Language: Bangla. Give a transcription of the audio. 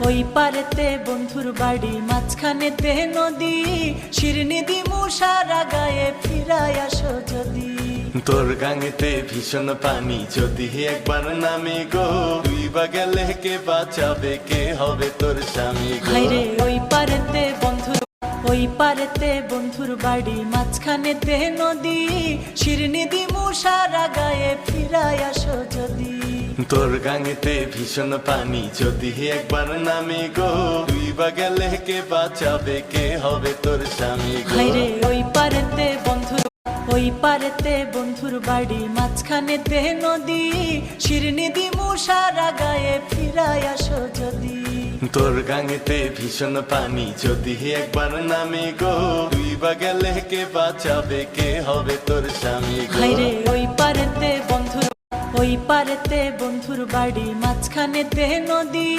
ওই পারেতে বন্ধুর বাড়ি, মাঝখানেতে নদী, শিরনি দিমু সারা গায়ে, ফিরাই আসো যদি। তোর গাঙেতে ভীষণ পানি, যদি একবার নামে গো, তুই বা গেলে কে বাঁচাবে, কে হবে তোর স্বামী গো? হায়রে ওই পারেতে বন্ধুর, ওই পারেতে বন্ধুর বাড়ি, মাঝখানেতে নদী, শিরনি দিমু সারা গায়ে, ফিরাই আসো যদি। তোর গাঙেতে ভীষণ পানি, যদি একবার নামে গো, তুই বা গেলে কে বাঁচাবে, কে হবে তোর স্বামী গো? হায়রে ওই পারেতে বন্ধুর, ওই পারেতে বন্ধুর বাড়ি, মাঝখানেতে নদী, শিরনি দিমু সারা গায়ে, ফিরাই আসো যদি। তোর গাঙেতে ভীষণ পানি, যদি একবার নামে গো, তুই বা গেলে কে বাঁচাবে, কে হবে তোর স্বামী গো? হায়রে ওই পারেতে বন্ধুর, ওই পারেতে বন্ধুর বাড়ি, মাঝখানেতে নদী।